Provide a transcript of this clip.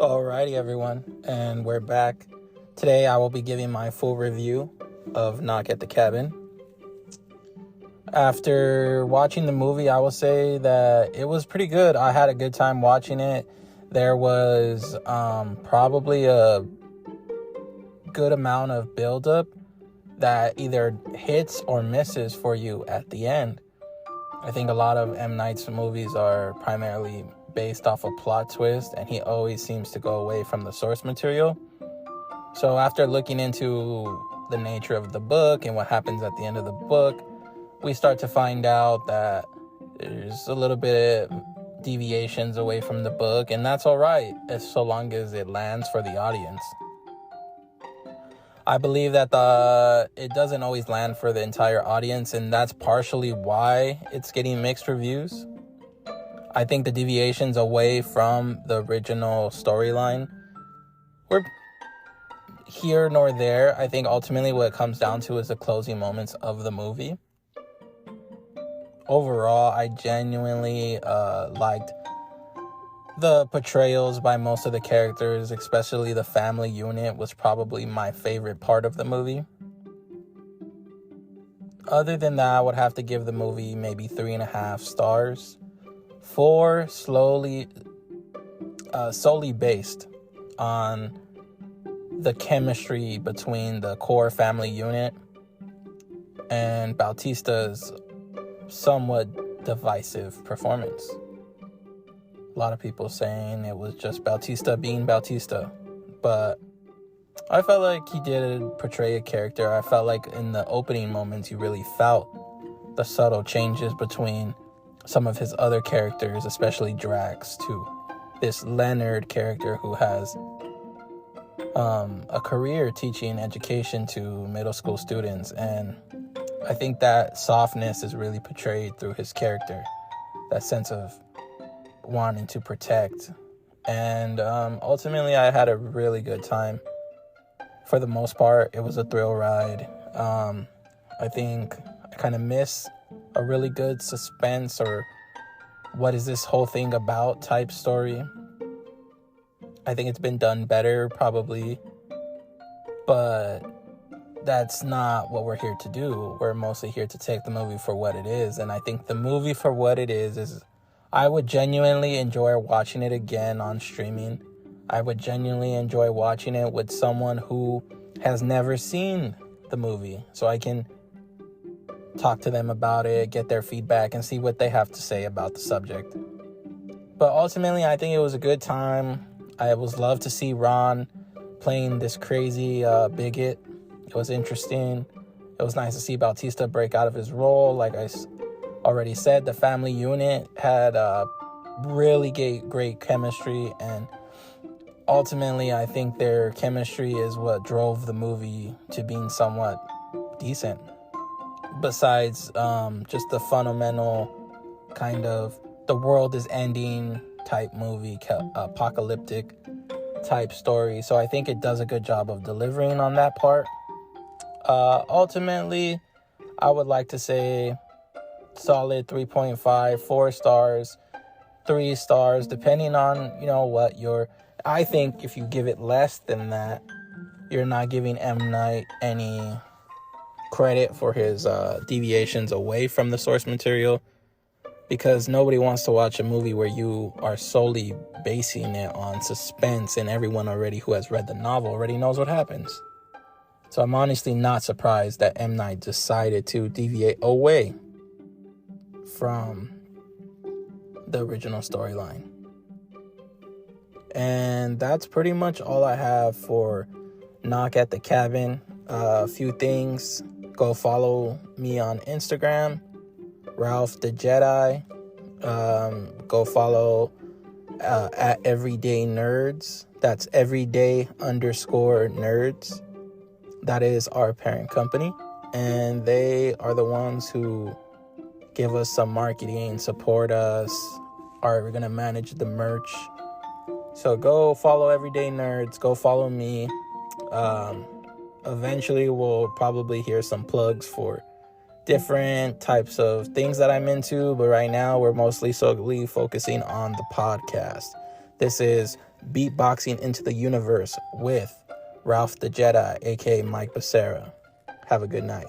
Alrighty, everyone, and we're back. Today I will be giving my full review of Knock at the Cabin. After watching the movie, I will say that it was pretty good. I had a good time watching it. There was probably a good amount of buildup that either hits or misses for you at the end. I think a lot of M. Night's movies are primarily based off a plot twist, and he always seems to go away from the source material. So after looking into the nature of the book and what happens at the end of the book, we start to find out that there's a little bit of deviations away from the book, and that's all right, as so long as it lands for the audience. I believe that it doesn't always land for the entire audience, and that's partially why it's getting mixed reviews. I think the deviations away from the original storyline were here nor there. I think ultimately what it comes down to is the closing moments of the movie. Overall, I genuinely liked the portrayals by most of the characters, especially the family unit was probably my favorite part of the movie. Other than that, I would have to give the movie maybe 3.5 stars. 4 solely based on the chemistry between the core family unit and Bautista's somewhat divisive performance. A lot of people saying it was just Bautista being Bautista, but I felt like he did portray a character. I felt like in the opening moments you really felt the subtle changes between some of his other characters, especially Drax, to this Leonard character who has a career teaching education to middle school students. And I think that softness is really portrayed through his character, that sense of wanting to protect. And ultimately, I had a really good time. For the most part, it was a thrill ride. I think I kind of miss a really good suspense or what is this whole thing about type story. I think it's been done better probably, but that's not what we're here to do. We're mostly here to take the movie for what it is, and I think the movie for what it is I would genuinely enjoy watching it again on streaming. I would genuinely enjoy watching it with someone who has never seen the movie, so I can talk to them about it, get their feedback, and see what they have to say about the subject. But ultimately, I think it was a good time. I was loved to see Ron playing this crazy bigot. It was interesting. It was nice to see Bautista break out of his role. Like I already said, the family unit had really great chemistry, and ultimately, I think their chemistry is what drove the movie to being somewhat decent. Besides just the fundamental kind of the world is ending type movie, apocalyptic type story. So I think it does a good job of delivering on that part. Ultimately, I would like to say solid 3.5, 4 stars, 3 stars, depending on, what I think if you give it less than that, you're not giving M. Night any credit for his deviations away from the source material, because nobody wants to watch a movie where you are solely basing it on suspense and everyone already who has read the novel already knows what happens. So I'm honestly not surprised that M. Night decided to deviate away from the original storyline. And that's pretty much all I have for Knock at the Cabin. A few things. Go follow me on Instagram, Ralph the Jedi. Go follow at Everyday Nerds. That's everyday_nerds. That is our parent company. And they are the ones who give us some marketing, support us. We're going to manage the merch. So go follow Everyday Nerds. Go follow me. Eventually, we'll probably hear some plugs for different types of things that I'm into. But right now, we're mostly solely focusing on the podcast. This is Beatboxing into the Universe with Ralph the Jedi, aka Mike Becerra. Have a good night.